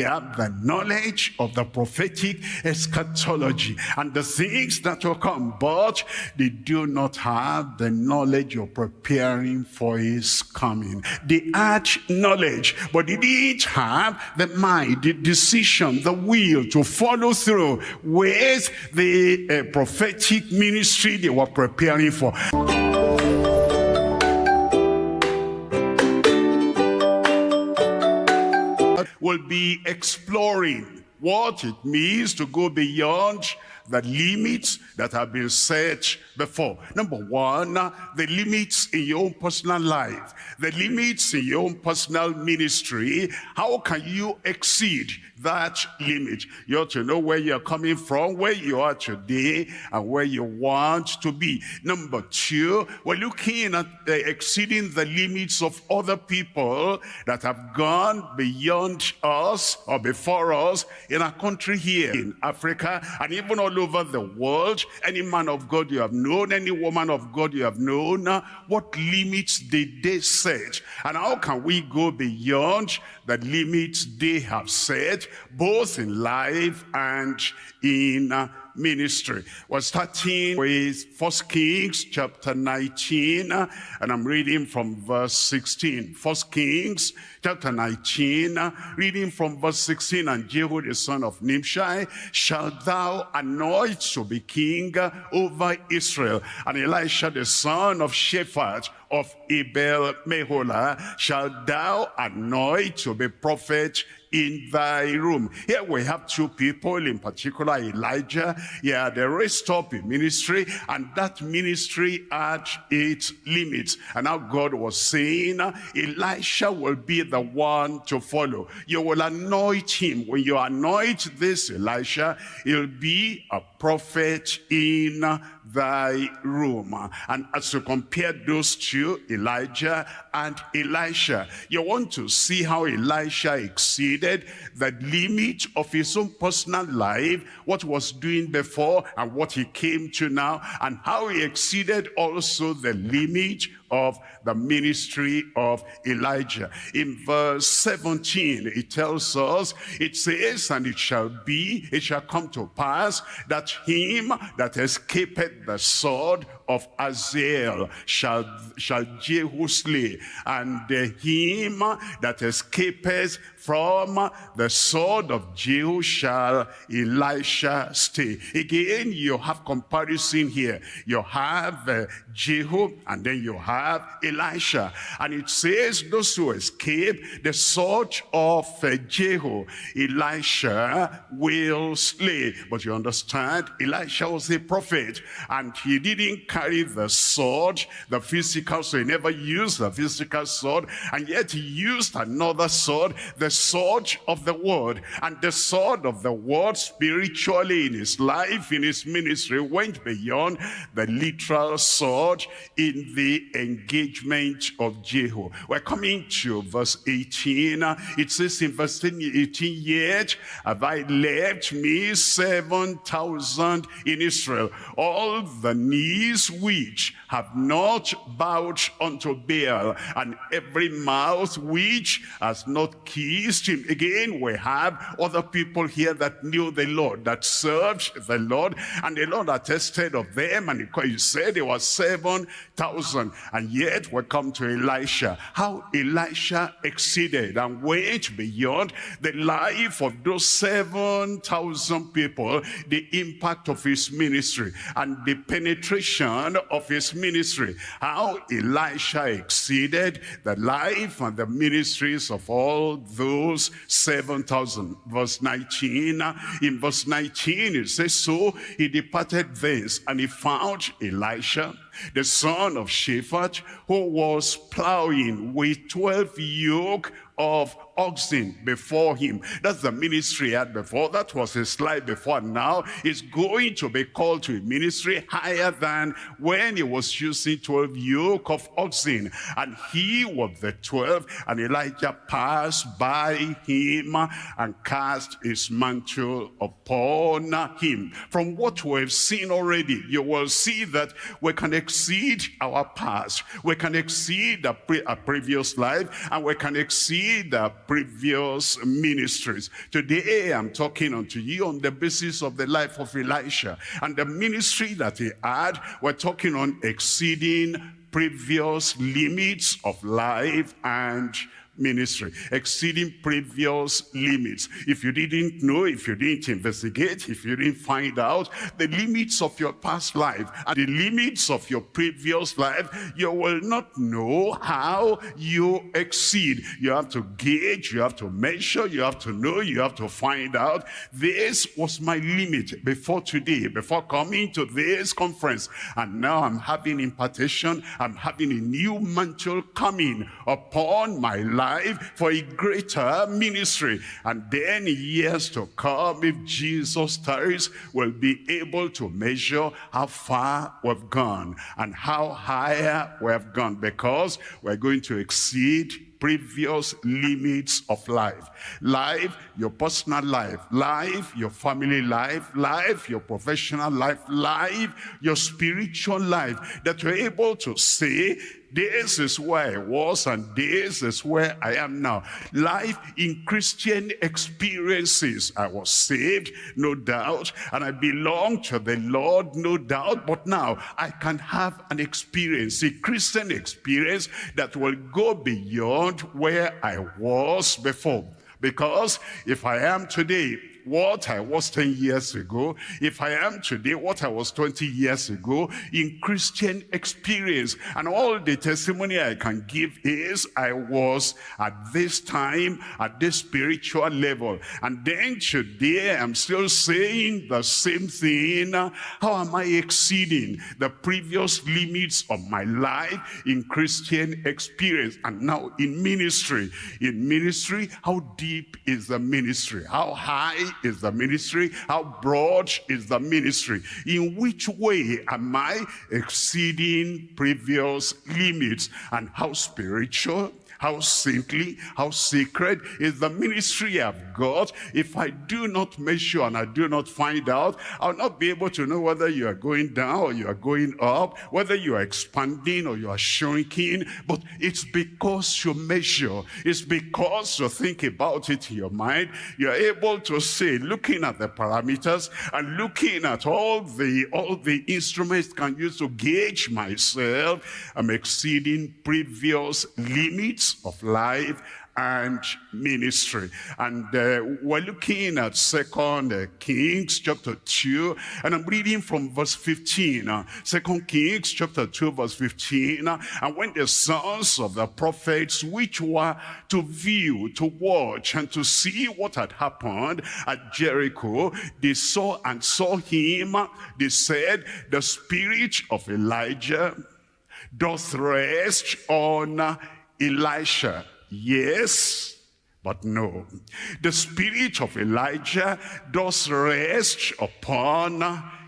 They have the knowledge of the prophetic eschatology and the things that will come, but they do not have the knowledge of preparing for his coming. They had knowledge, but they didn't have the mind, the decision, the will to follow through with the prophetic ministry they were preparing for. Will be exploring what it means to go beyond the limits that have been set before. Number one, the limits in your own personal life, the limits in your own personal ministry. How can you exceed that limit? You ought to know where you're coming from, where you are today, and where you want to be. Number two, we're looking at exceeding the limits of other people that have gone beyond us or before us in our country here in Africa and even all over the world. Any man of God you have known, any woman of God you have known, what limits did they set? And how can we go beyond the limits they have set, both in life and in ministry? We're starting with 1 Kings chapter 19, and I'm reading from verse 16. 1 Kings chapter 19, reading from verse 16. And Jehu the son of Nimshi shalt thou anoint to be king over Israel, and Elisha the son of Shaphat of Abel Meholah shalt thou anoint to be prophet in thy room. Here we have two people, in particular Elijah. Yeah, they raised up a ministry, and that ministry had its limits. And now God was saying, Elisha will be the one to follow. You will anoint him. When you anoint this Elisha, he'll be a prophet in thy room. And as you compare those two, Elijah and Elisha, you want to see how Elisha exceeded the limit of his own personal life, what he was doing before and what he came to now, and how he exceeded also the limit of the ministry of Elijah. In verse 17, it tells us, it says, and it shall come to pass that him that escapeth the sword of Hazael shall Jehu slay, and him that escapeth from the sword of Jehu shall Elisha stay. Again, you have comparison here. You have Jehu, and then you have Elisha. And it says, those who escape the sword of Jehu, Elisha will slay. But you understand, Elisha was a prophet, and he didn't carry the sword, the physical, so he never used the physical sword, and yet he used another sword, the sword of the word. And the sword of the word spiritually in his life, in his ministry, went beyond the literal sword in the engagement of Jehu. We're coming to verse 18. It says in verse 18, yet have I left me 7,000 in Israel, all the knees which have not bowed unto Baal, and every mouth which has not kissed him. Again, we have other people here that knew the Lord, that served the Lord, and the Lord attested of them, and he said it was 7,000. And yet we come to Elisha, how Elisha exceeded and went beyond the life of those 7,000 people, the impact of his ministry and the penetration of his ministry. How Elisha exceeded the life and the ministries of all those 7,000. Verse 19, in verse 19 it says, so he departed thence, and he found Elisha the son of Shaphat, who was plowing with 12 yoke of oxen before him. That's the ministry he had before. That was his life before. And now he's going to be called to a ministry higher than when he was using 12 yoke of oxen. And he was the 12, and Elijah passed by him and cast his mantle upon him. From what we've seen already, you will see that we can exceed our past. We can exceed our previous life, and we can exceed the previous ministries. Today I'm talking unto you on the basis of the life of Elisha and the ministry that he had. We're talking on exceeding previous limits of life and ministry, exceeding previous limits. If you didn't know, if you didn't investigate, if you didn't find out the limits of your past life and the limits of your previous life, you will not know how you exceed. You have to gauge, you have to measure, you have to know, you have to find out. This was my limit before today, before coming to this conference, and now I'm having impartation, I'm having a new mantle coming upon my life for a greater ministry. And then years to come, if Jesus tarries, we'll be able to measure how far we've gone and how higher we've gone, because we're going to exceed previous limits of life. Life, your personal life, your family life, your professional life, your spiritual life, that you're able to say, this is where I was and this is where I am now. Life in Christian experiences. I was saved, no doubt, and I belong to the Lord, no doubt, but now I can have an experience, a Christian experience that will go beyond where I was before. Because if I am today what I was 10 years ago, if I am today what I was 20 years ago in Christian experience, and all the testimony I can give is I was at this time at this spiritual level, and then today I'm still saying the same thing. How am I exceeding the previous limits of my life in Christian experience? And now in ministry, how deep is the ministry? How high is the ministry? How broad is the ministry? In which way am I exceeding previous limits? And how spiritual, how saintly, how sacred is the ministry I've got? If I do not measure and I do not find out, I'll not be able to know whether you are going down or you are going up, whether you are expanding or you are shrinking. But it's because you measure, it's because you think about it in your mind, you're able to say, looking at the parameters and looking at all the instruments can use to gauge myself, I'm exceeding previous limits of life and ministry. And we're looking at 2 Kings chapter 2, and I'm reading from verse 15. 2 Kings chapter 2 verse 15. And when the sons of the prophets which were to view, to watch, and to see what had happened at Jericho, they saw him, they said, the spirit of Elijah doth rest on Elisha. Yes, but no. The spirit of Elijah does rest upon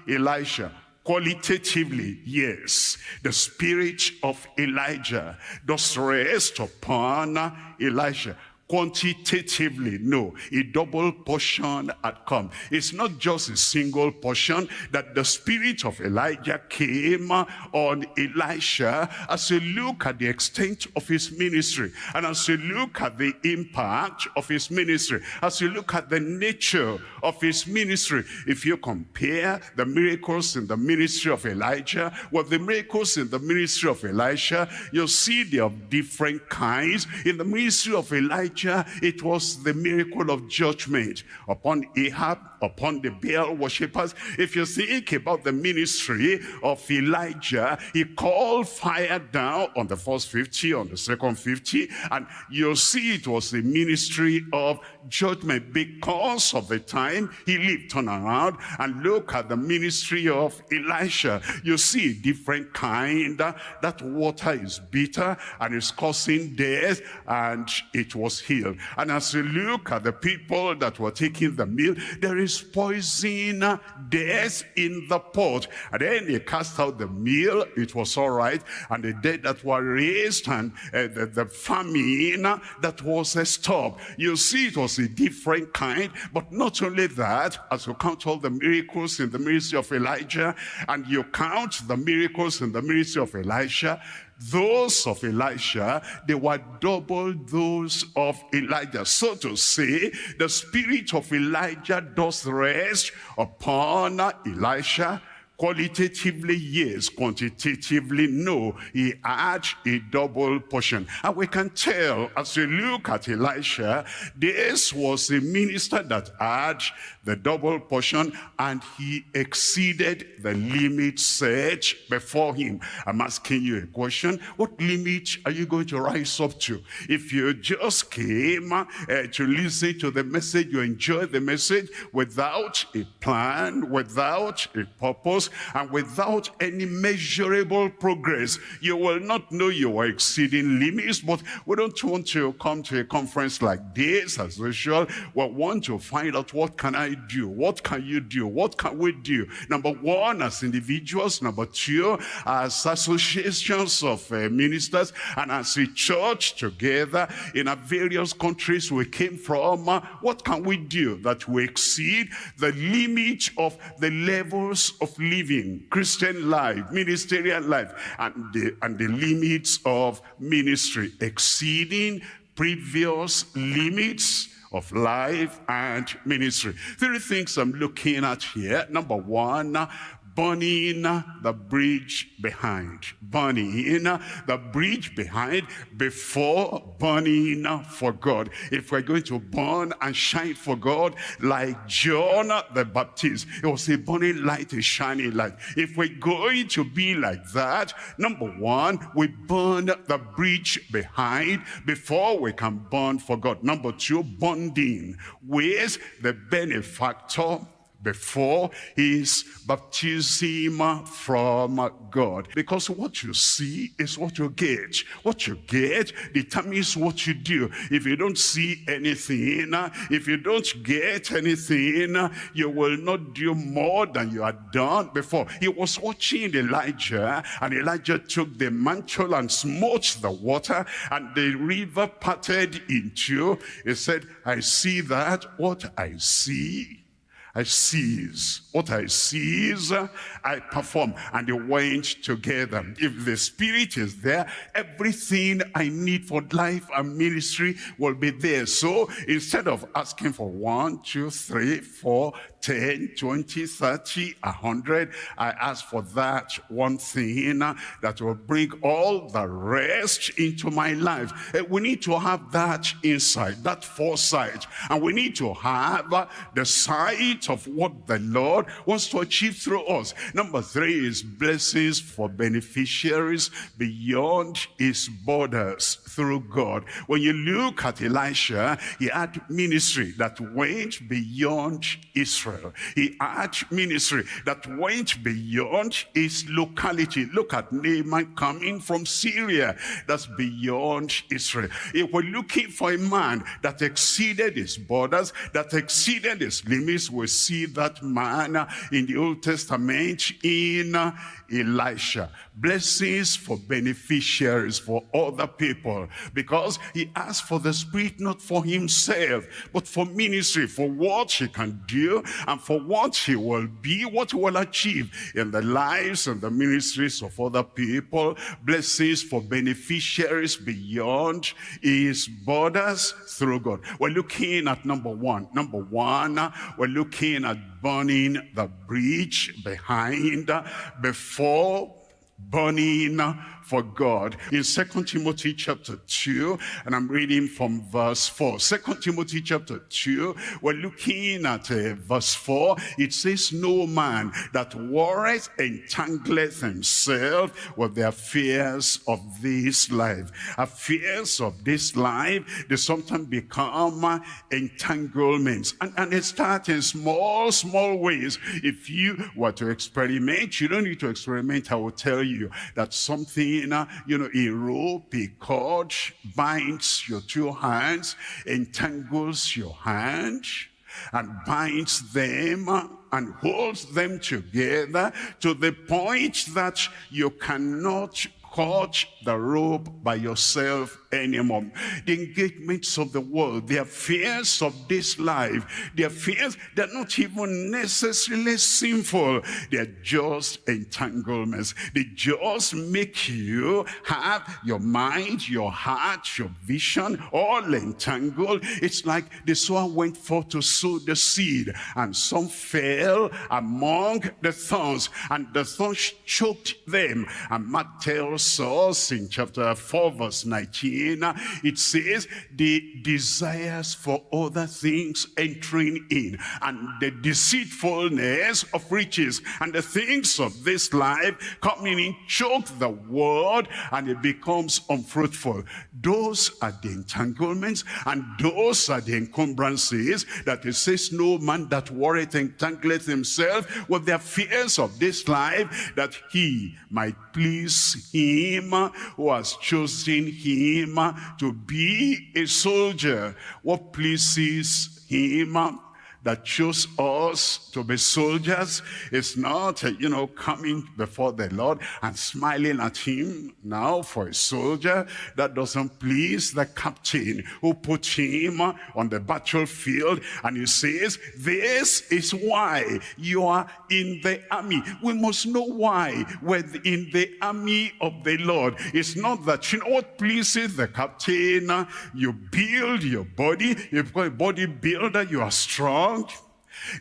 Elisha. Qualitatively, yes. The spirit of Elijah does rest upon Elisha. Quantitatively, no. A double portion had come. It's not just a single portion, that the spirit of Elijah came on Elisha. As you look at the extent of his ministry, and as you look at the impact of his ministry, as you look at the nature of his ministry, if you compare the miracles in the ministry of Elijah with the miracles in the ministry of Elisha, you'll see they are of different kinds. In the ministry of Elijah, it was the miracle of judgment upon Ahab, upon the Baal worshippers. If you think about the ministry of Elijah, he called fire down on the first 50, on the second 50, and you'll see it was the ministry of judgment because of the time he lived. Turn around and look at the ministry of Elisha. You see a different kind. That water is bitter and it's causing death, and it was healed. And as you look at the people that were taking the meal, there is poison, death in the pot. And then they cast out the meal, it was all right. And the dead that were raised, and the famine that was stopped. You see, it was a different kind. But not only that, as you count all the miracles in the ministry of Elijah, and you count the miracles in the ministry of Elisha, those of Elisha, they were double those of Elijah. So to say, the spirit of Elijah does rest upon Elisha. Qualitatively, yes. Quantitatively, no. He had a double portion. And we can tell as we look at Elisha, this was a minister that had the double portion, and he exceeded the limit set before him. I'm asking you a question. What limit are you going to rise up to? If you just came to listen to the message, you enjoy the message without a plan, without a purpose, and without any measurable progress, you will not know you are exceeding limits. But we don't want to come to a conference like this as usual. We want to find out, what can I do? What can you do? What can we do? Number one, as individuals. Number two, as associations of ministers, and as a church together in our various countries we came from. What can we do that we exceed the limit of the levels of living, Christian life, ministerial life, and the limits of ministry, exceeding previous limits of life and ministry? Three things I'm looking at here. Number one, burning the bridge behind. Burning the bridge behind before burning for God. If we're going to burn and shine for God like John the Baptist, it was a burning light, a shining light. If we're going to be like that, number one, we burn the bridge behind before we can burn for God. Number two, bonding with the benefactor before his baptism from God. Because what you see is what you get. What you get determines what you do. If you don't see anything, if you don't get anything, you will not do more than you had done before. He was watching Elijah, and Elijah took the mantle and smote the water, and the river parted in two. He said, I see that what I see, I seize. What I seize, I perform. And they went together. If the Spirit is there, everything I need for life and ministry will be there. So instead of asking for 1, 2, 3, 4, 10, 20, 30, 100, I ask for that one thing that will bring all the rest into my life. We need to have that insight, that foresight. And we need to have the sight of what the Lord wants to achieve through us. Number three is blessings for beneficiaries beyond his borders through God. When you look at Elisha, he had ministry that went beyond Israel. He had ministry that went beyond his locality. Look at Naaman coming from Syria. That's beyond Israel. If we're looking for a man that exceeded his borders, that exceeded his limits, we see that man in the Old Testament in Elisha. Blessings for beneficiaries, for other people, because he asked for the Spirit not for himself, but for ministry, for what he can do and for what he will be, what he will achieve in the lives and the ministries of other people. Blessings for beneficiaries beyond his borders through God. We're looking at number one. Number one, we're looking at burning the bridge behind before burning for God. In 2 Timothy chapter 2, and I'm reading from verse 4. 2 Timothy chapter 2, we're looking at verse 4. It says, no man that warreth entangleth himself with the affairs of this life. Affairs of this life, they sometimes become entanglements. And it starts in small ways. If you were to experiment, you don't need to experiment. I will tell you that something, a rope, a cord binds your two hands, entangles your hand, and binds them and holds them together to the point that you cannot caught the rope by yourself anymore. The engagements of the world, the affairs of this life, the affairs, they're not even necessarily sinful. They're just entanglements. They just make you have your mind, your heart, your vision all entangled. It's like the sower went forth to sow the seed, and some fell among the thorns, and the thorns choked them. And Mark tells us in chapter 4 verse 19, it says the desires for other things entering in, and the deceitfulness of riches, and the things of this life coming in choke the word, and it becomes unfruitful. Those are the entanglements, and those are the encumbrances that it says, no man that worrieth entangleth himself with the affairs of this life, that he might please him who has chosen him to be a soldier. What pleases him that chose us to be soldiers is not, coming before the Lord and smiling at him now for a soldier. That doesn't please the captain who put him on the battlefield, and he says, this is why you are in the army. We must know why we're in the army of the Lord. It's not that, what pleases the captain. You build your body, you've got a bodybuilder, you are strong.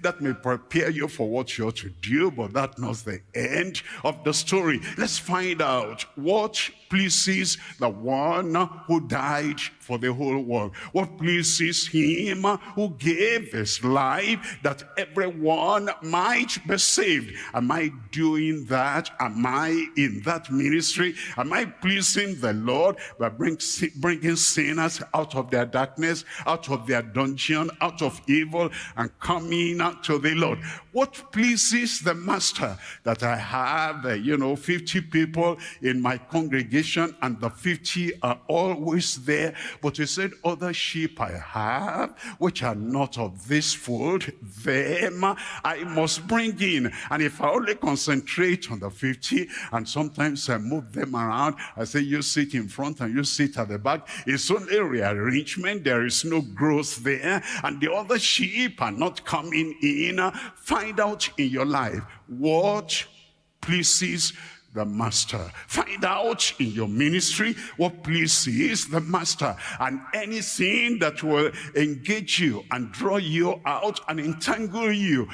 That may prepare you for what you ought to do, but that's not the end of the story. Let's find out what pleases the one who died for the whole world. What pleases him who gave his life that everyone might be saved. Am I doing that? Am I in that ministry? Am I pleasing the Lord by bringing sinners out of their darkness, out of their dungeon, out of evil, and coming out to the Lord? What pleases the master? That I have 50 people in my congregation, and the 50 are always there, but he said, other sheep I have which are not of this fold, them I must bring in. And if I only concentrate on the 50, and sometimes I move them around, I say, you sit in front and you sit at the back, it's only rearrangement, there is no growth there, and the other sheep are not coming in. Find out in your life what pleases the master. Find out in your ministry what pleases the master, and anything that will engage you and draw you out and entangle you,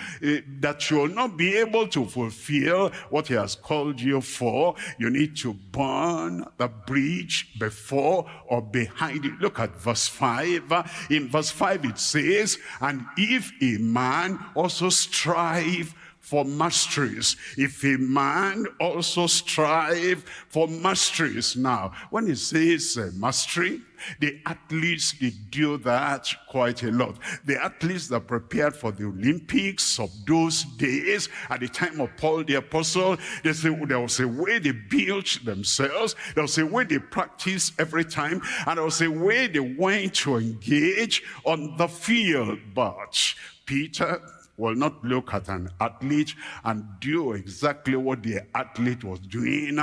that you will not be able to fulfill what he has called you for. You need to burn the bridge before or behind it. Look at verse 5. In verse 5 it says, and if a man also strive for masteries. If a man also strive for masteries. Now, when it says mastery, the athletes, they do that quite a lot. The athletes that prepared for the Olympics of those days, at the time of Paul the Apostle, they say there was a way they built themselves, there was a way they practiced every time, and there was a way they went to engage on the field. But Peter will not look at an athlete and do exactly what the athlete was doing.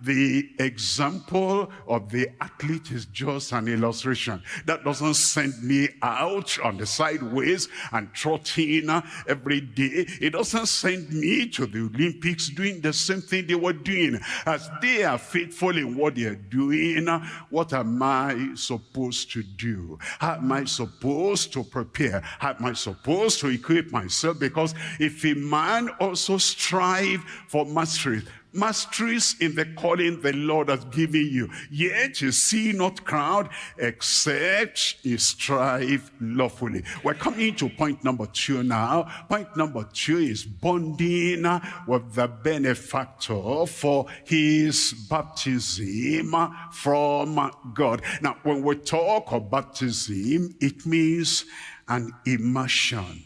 The example of the athlete is just an illustration. That doesn't send me out on the sideways and trotting every day. It doesn't send me to the Olympics doing the same thing they were doing. As they are faithful in what they are doing, what am I supposed to do? How am I supposed to prepare? How am I supposed to equip myself? Because if a man also strive for masteries in the calling the Lord has given you, yet you see not crowd except you strive lawfully. We're coming to point number 2 now. Point number 2 is bonding with the benefactor for his baptism from God. Now, when we talk of baptism, it means an immersion.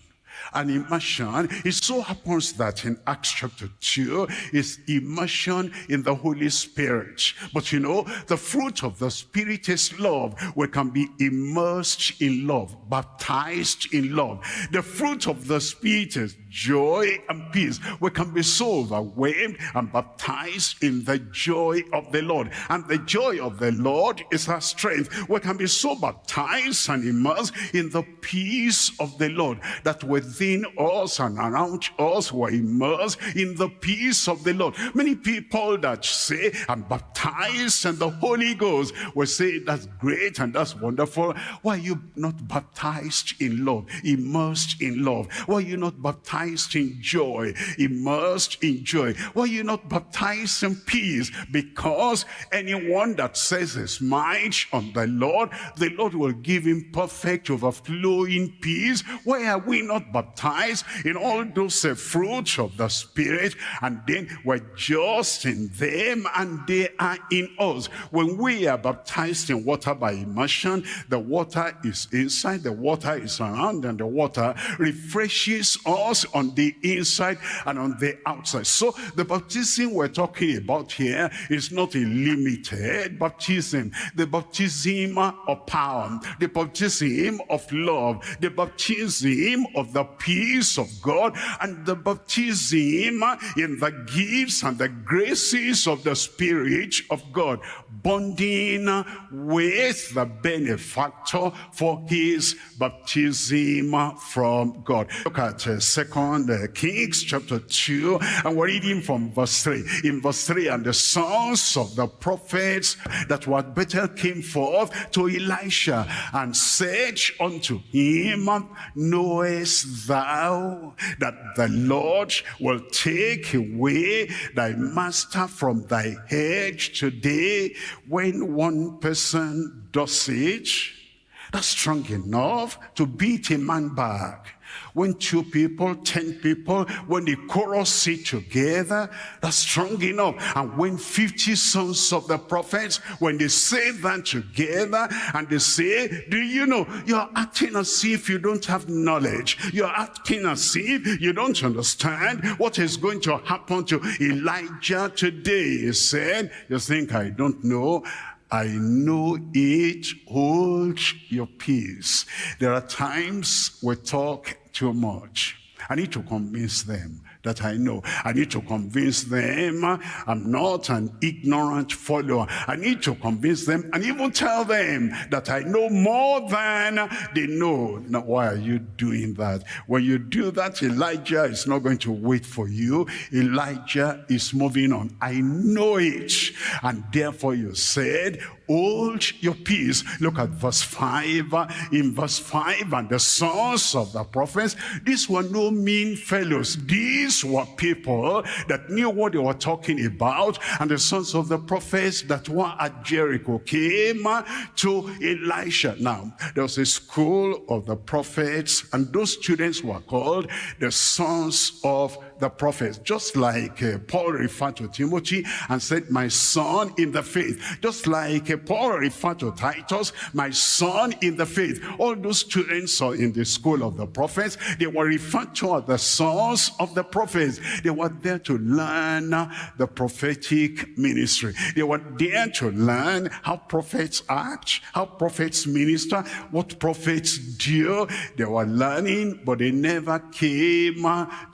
An immersion, it so happens that in Acts chapter 2 is immersion in the Holy Spirit. But the fruit of the Spirit is love. We can be immersed in love, baptized in love. The fruit of the Spirit is joy and peace. We can be so overwhelmed and baptized in the joy of the Lord. And the joy of the Lord is our strength. We can be so baptized and immersed in the peace of the Lord that within us and around us we're immersed in the peace of the Lord. Many people that say, I'm baptized in the Holy Ghost, will say, that's great and that's wonderful. Why are you not baptized in love, immersed in love? Why are you not baptized in joy, immersed in joy? Why are you not baptized in peace? Because anyone that says his mind on the Lord will give him perfect, overflowing peace. Why are we not baptized in all those fruits of the Spirit, and then we're just in them and they are in us? When we are baptized in water by immersion, the water is inside, the water is around, and the water refreshes us on the inside and on the outside. So the baptism we're talking about here is not a limited baptism. The baptism of power, the baptism of love, the baptism of the peace of God, and the baptism in the gifts and the graces of the Spirit of God, bonding with the benefactor for his baptism from God. Look at 2 Kings chapter 2, and we're reading from verse 3. In verse 3, and the sons of the prophets that were at Bethel came forth to Elisha and said unto him, knowest thou that the Lord will take away thy master from thy head today? When one person does it, that's strong enough to beat a man back. When 2 people, 10 people, when they chorus it together, that's strong enough. And when 50 sons of the prophets, when they say that together, and they say, do you know, you're acting as if you don't have knowledge. You're acting as if you don't understand what is going to happen to Elijah today. He said, you think I don't know? I know it. Hold your peace. There are times we talk too much. I need to convince them that I know. I need to convince them I'm not an ignorant follower. I need to convince them and even tell them that I know more than they know. Now, why are you doing that? When you do that, Elijah is not going to wait for you. Elijah is moving on. I know it. And therefore you said, hold your peace. Look at verse 5. In verse 5, and the sons of the prophets, these were no mean fellows. These were people that knew what they were talking about. And the sons of the prophets that were at Jericho came to Elisha. Now, there was a school of the prophets, and those students were called the sons of the prophets. Just like Paul referred to Timothy and said, my son in the faith. Just like Paul referred to Titus, my son in the faith. All those students are in the school of the prophets. They were referred to as the sons of the prophets. They were there to learn the prophetic ministry. They were there to learn how prophets act, how prophets minister, what prophets do. They were learning, but they never came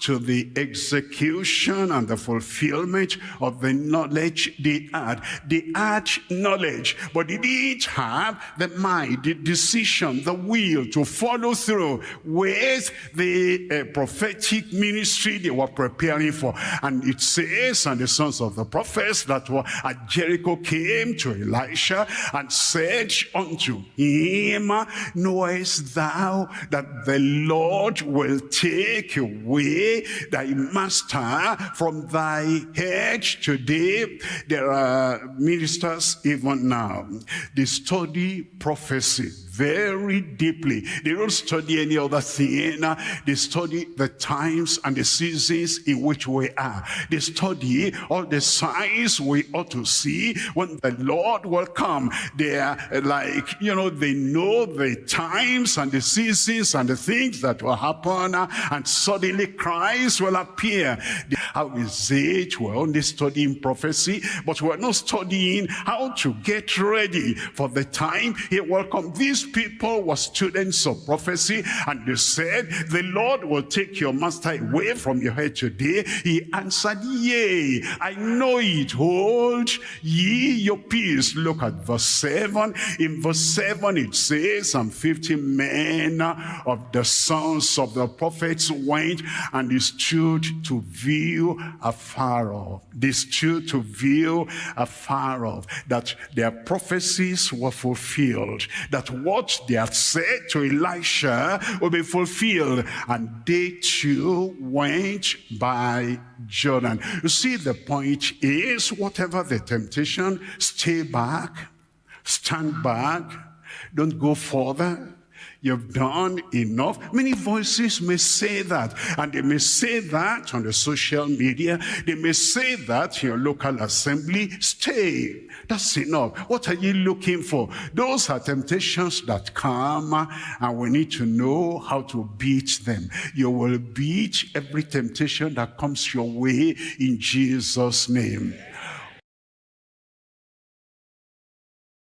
to the execution and the fulfillment of the knowledge they had. They had knowledge, but they didn't have the mind, the decision, the will to follow through with the prophetic ministry they were preparing for. And it says, and the sons of the prophets that were at Jericho came to Elisha and said unto him, knowest thou that the Lord will take away thy master from thy head today? There are ministers even now, they study prophecy very deeply. They don't study any other thing. They study the times and the seasons in which we are. They study all the signs we ought to see when the Lord will come. They are like, they know the times and the seasons and the things that will happen, and suddenly Christ will appear. How is it? We're only studying prophecy, but we're not studying how to get ready for the time he will come. These these people were students of prophecy, and they said, the Lord will take your master away from your head today. He answered, yea, I know it. Hold ye your peace. Look at verse 7. In verse 7 it says, and 50 men of the sons of the prophets went, and they stood to view afar off. They stood to view afar off, that their prophecies were fulfilled, that what they had said to Elisha will be fulfilled. And they too went by Jordan. You see, the point is, whatever the temptation, stay back, stand back, don't go further. You've done enough. Many voices may say that, and they may say that on the social media. They may say that in your local assembly. Stay. That's enough. What are you looking for? Those are temptations that come, and we need to know how to beat them. You will beat every temptation that comes your way in Jesus' name.